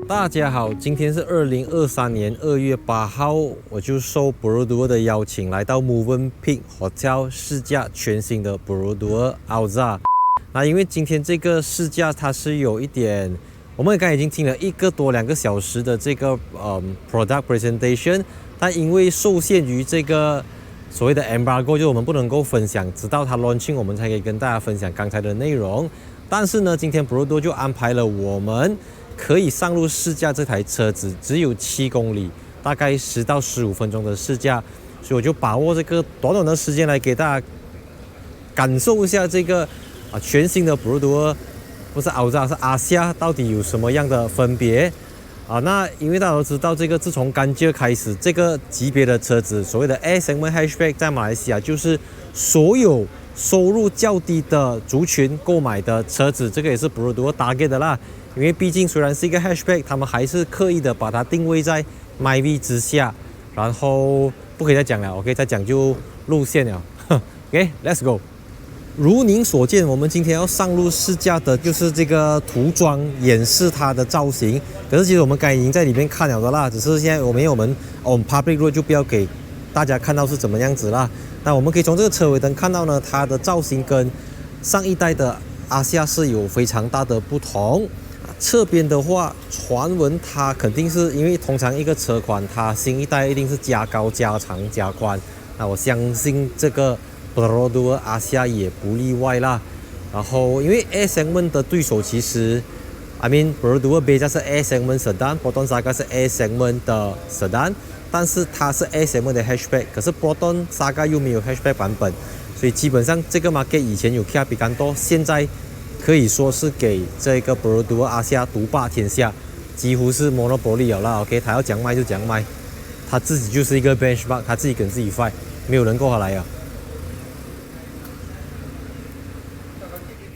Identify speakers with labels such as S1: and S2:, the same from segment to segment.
S1: 大家好，今天是2023年2月8号，我就受 Borobudur 的邀请来到 Movenpick Hotel 试驾全新的 Borobudur Alza。那因为今天这个试驾它是有一点，我们刚才已经听了1个多2个小时的这个product presentation， 但因为受限于这个所谓的 embargo， 就我们不能够分享，直到它 launching 我们才可以跟大家分享刚才的内容。但是呢，今天 Borobudur 就安排了我们可以上路试驾这台车子，只有7公里，大概10到15分钟的试驾，所以我就把握这个短短的时间来给大家感受一下这个全新的 Borobudur， 不是 Alza 是阿夏到底有什么样的分别那因为大家都知道，这个自从干届开始，这个级别的车子，所谓的 A segment hatchback 在马来西亚就是所有收入较低的族群购买的车子，这个也是 Borobudur target 的啦。因为毕竟虽然是一个 hatchback， 他们还是刻意的把它定位在 MyV 之下，然后不可以再讲了 ，OK， 再讲就路线了，OK，Let's go。如您所见，我们今天要上路试驾的就是这个涂装演示它的造型。可是其实我们刚才已经在里面看了的啦，只是现在我们public road 就不要给大家看到是怎么样子啦。那我们可以从这个车尾灯看到呢，它的造型跟上一代的阿夏是有非常大的不同。侧边的话，传闻它肯定是因为通常一个车款它新一代一定是加高、加长、加宽，那我相信这个 Borobudur 阿夏也不例外啦。然后因为 A segment 的对手其实 Borobudur base 是 A segment sedan，Proton Saga 是 A segment 的 sedan， 但是它是 A segment 的 hatchback， 可是 Proton Saga 又没有 hatchback 版本，所以基本上这个 market 以前有 Kia Picanto， 现在可以说是给这个 Borobudur 阿夏独霸天下，几乎是 monopoly 了啦。OK， 他要讲卖就讲卖，他自己就是一个 benchmark， 他自己跟自己 fight， 没有人够他来啊。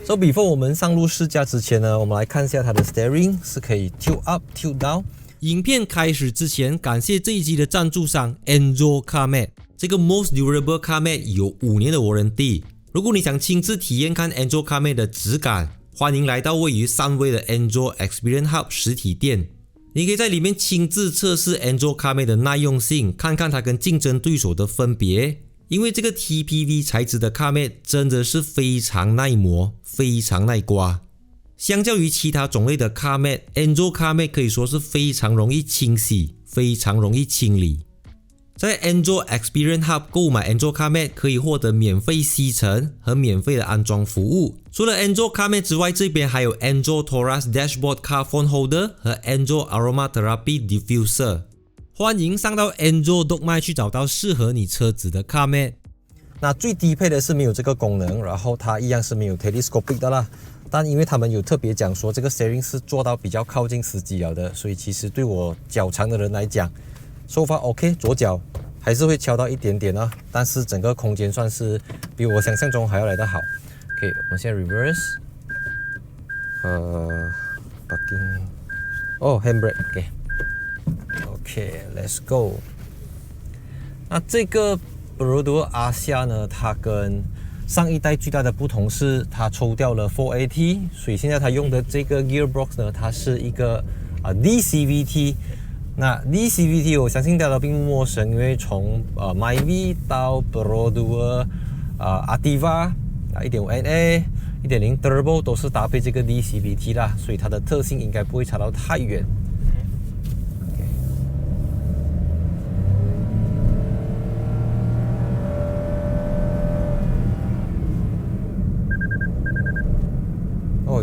S1: So before 我们上路试驾之前呢，我们来看一下它的 steering 是可以 tilt up、tilt down。影片开始之前，感谢这一集的赞助商 Enzo Carmat， 这个 most durable Carmat 有5年的 warranty。如果你想亲自体验看 Enzo Carmat 的质感，欢迎来到位于三威的 Enzo Experience Hub 实体店。你可以在里面亲自测试 Enzo Carmat 的耐用性，看看它跟竞争对手的分别。因为这个 TPV 材质的 Carmat 真的是非常耐磨，非常耐刮。相较于其他种类的 Carmat， Enzo Carmat 可以说是非常容易清洗，非常容易清理。在 Enzo Experience Hub 购买 Enzo Carmat 可以获得免费吸尘和免费的安装服务。除了 Enzo Carmat 之外，这边还有 Enzo Taurus Dashboard Car Phone Holder 和 Enzo Aromatherapy Diffuser。欢迎上到 Enzo Docmai 去找到适合你车子的 Carmat。那最低配的是没有这个功能，然后它一样是没有 telescopic 的啦。但因为他们有特别讲说这个 steering 是做到比较靠近司机了的，所以其实对我脚长的人来讲，so far OK， 左脚还是会敲到一点点啊，但是整个空间算是比我想象中还要来得好。OK， 我们现在 reverse， parking， handbrake，OK，let's go。那这个 Borobudur 阿夏呢，它跟上一代最大的不同是它抽掉了 4AT， 所以现在它用的这个 gearbox 呢，它是一个DCVT。那 DCVT 我相信大家并不陌生，因为从MyV 到 Borobudur Activa 1.5NA 1.0 Turbo 都是搭配这个 DCVT 啦，所以它的特性应该不会差到太远。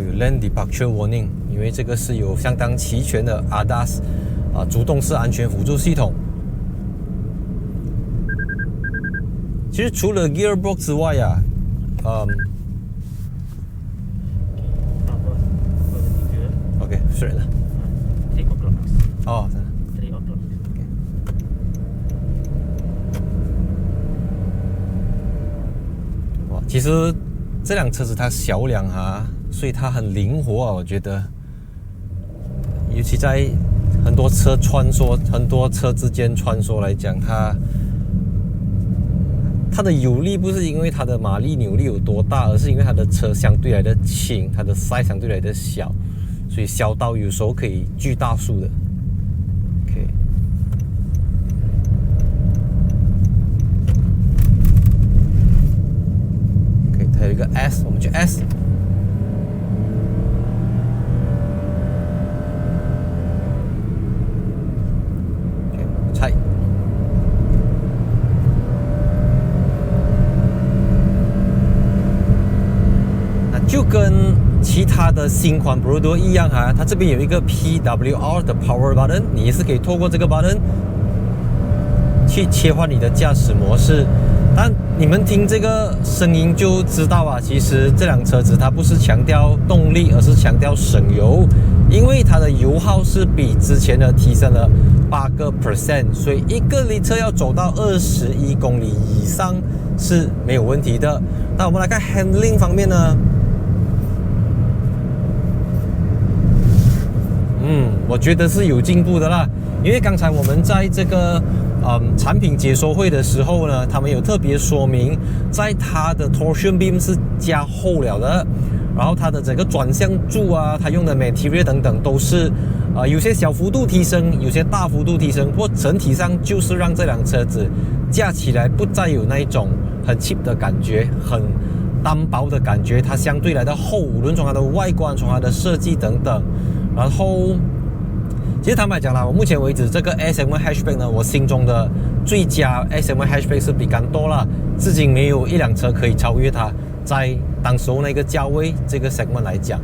S1: 有 Lane Departure Warning， 因为这个是有相当齐全的 ADAS 主动式安全辅助系统。其实除了 Gearbox 之外OK， 是的。哦，真的。哇，其实这辆车子它小辆所以它很灵活我觉得，尤其在很多车之间穿梭来讲，它的有力不是因为它的马力扭力有多大，而是因为它的车相对来的轻，它的 size 相对来的小，所以小刀有时候可以锯大树的。OK， 它有一个 S， 我们去 S。OK， 那就跟其他的新款 Perodua 一样哈，它这边有一个 PWR 的 Power Button， 你也是可以透过这个 button 去切换你的驾驶模式。但你们听这个声音就知道啊，其实这辆车子它不是强调动力，而是强调省油，因为它的油耗是比之前的提升了8%，所以1个liter要走到21公里以上是没有问题的。那我们来看 handling 方面呢，我觉得是有进步的啦，因为刚才我们在这个产品解说会的时候呢，他们有特别说明，在它的 torsion beam 是加厚了的，然后它的整个转向柱啊，它用的 material 等等都是有些小幅度提升，有些大幅度提升，不过整体上就是让这辆车子驾起来不再有那一种很 cheap 的感觉，很单薄的感觉，它相对来的厚，无论从它的外观，从它的设计等等，然后。其实坦白讲啦，我目前为止这个 S7 Hatchback 呢，我心中的最佳 S7 Hatchback 是比甘多啦，至今没有一辆车可以超越它，在当时候那个价位这个 segment 来讲。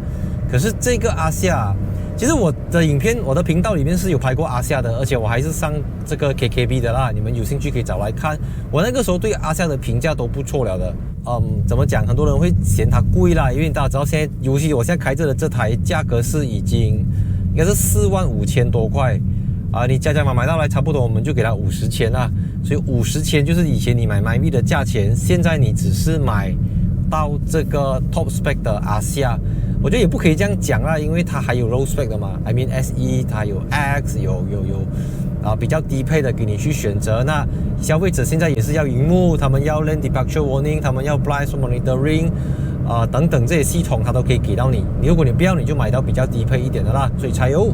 S1: 可是这个阿夏，其实我的影片，我的频道里面是有拍过阿夏的，而且我还是上这个 KKB 的啦，你们有兴趣可以找来看。我那个时候对阿夏的评价都不错了的。怎么讲？很多人会嫌它贵啦，因为大家知道现在，尤其我现在开着的这台价格是应该是45000多块啊！你加买到来，差不多我们就给它50千啦。所以50千就是以前你买 Myvi 的价钱，现在你只是买到这个 Top Spec 的阿夏，我觉得也不可以这样讲啦，因为它还有 Low Spec 的嘛。I mean SE 它有 X 有比较低配的给你去选择。那消费者现在也是要萤幕，他们要 Lane Departure Warning， 他们要 Blind Spot Monitoring。等等这些系统它都可以给到你。如果你不要，你就买到比较低配一点的啦。所以柴油，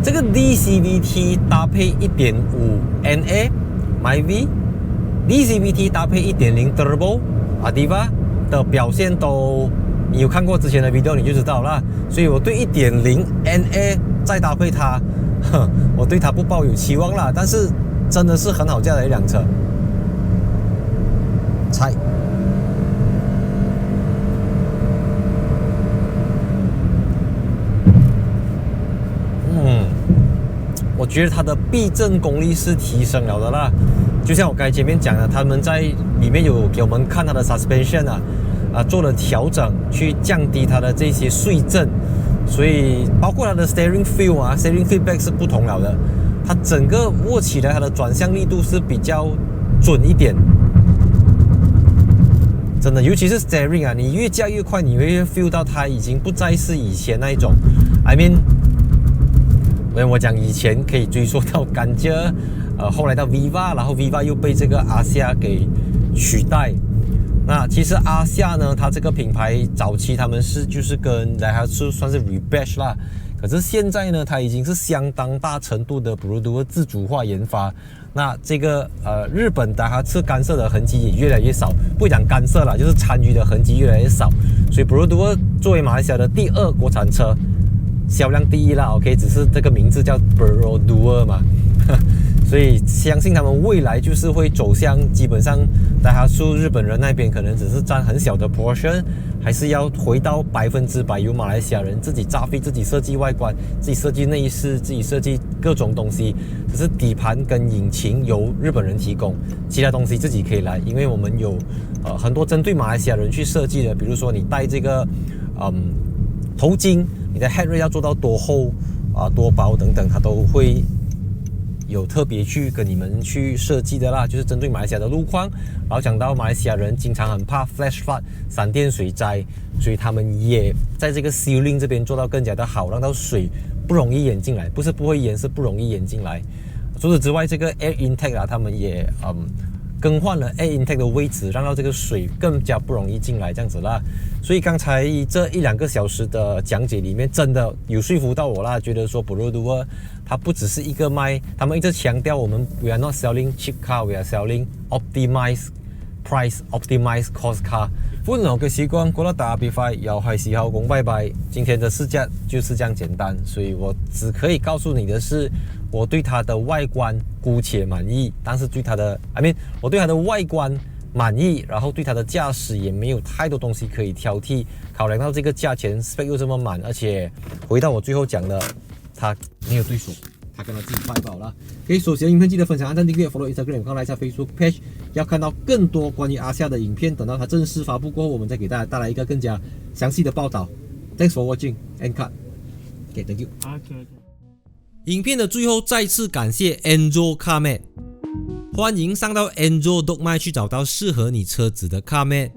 S1: 这个 DCVT 搭配 1.5 NA Myvi DCVT 搭配 1.0 Turbo Ativa 的表现都，你有看过之前的 video 你就知道啦。所以我对 1.0 NA 再搭配它。我对它不抱有期望啦，但是真的是很好驾的一辆车。猜，我觉得它的避震功力是提升了的啦。就像我刚才前面讲的，他们在里面有给我们看它的 suspension 做了调整，去降低它的这些碎震。所以包括它的 steering feel steering feedback 是不同了的，它整个握起来它的转向力度是比较准一点，真的，尤其是 steering 你越驾越快，你会越 feel 到它已经不再是以前那一种 I mean， 我讲以前可以追溯到甘蔗，后来到 Viva， 然后 Viva 又被这个阿夏给取代。那其实阿夏呢，它这个品牌早期他们就是跟莱哈斯算是 rebatch 啦，可是现在呢，它已经是相当大程度的 Perodua 自主化研发。那这个日本的哈次干涉的痕迹也越来越少，不讲干涉啦，就是参与的痕迹越来越少。所以 Perodua 作为马来西亚的第2国产车，销量第1啦 ，OK， 只是这个名字叫 Perodua 嘛。所以相信他们未来就是会走向基本上大哈数日本人那边可能只是占很小的 portion， 还是要回到100%由马来西亚人自己扎飞，自己设计外观，自己设计内饰，自己设计各种东西，只是底盘跟引擎由日本人提供，其他东西自己可以来，因为我们有很多针对马来西亚人去设计的，比如说你戴这个头巾，你的 head rail 要做到多厚多薄等等，它都会有特别去跟你们去设计的啦，就是针对马来西亚的路况。然后讲到马来西亚人经常很怕 flash flood 闪电水灾，所以他们也在这个 sealing 这边做到更加的好，让到水不容易淹进来，不是不会淹，是不容易淹进来。除此之外，这个 air intake 他们也更换了 air intake 的位置，让到这个水更加不容易进来这样子啦。所以刚才这1-2个小时的讲解里面，真的有说服到我啦，觉得说 Perodua 它不只是一个卖，他们一直強調我們 we are not selling cheap car, we are selling optimized price, optimized cost car。歡樂嘅時光過得特別快，又係時候講拜拜。今天的試駕就是這樣簡單，所以我只可以告訴你的是，我對它的外觀姑且滿意，但是對它的我對它的外觀滿意，然後對它的駕駛也沒有太多東西可以挑剔。考量到這個價錢 spec 又這麼滿，而且回到我最後講的，它沒有對手，他跟他自己拜爆啦。可以，首先影片記得分享、按讚、訂閱、follow Instagram， 看一下 Facebook page， 要看到更多關於阿夏的影片。等到它正式發布過後，我們再給大家帶來一個更加詳細的報道。Thanks for watching and cut。Okay, thank you。影片的最後，再次感謝 Enzo CarMate， 歡迎上到 Enzo Docmai 去找到適合你車子的 CarMate。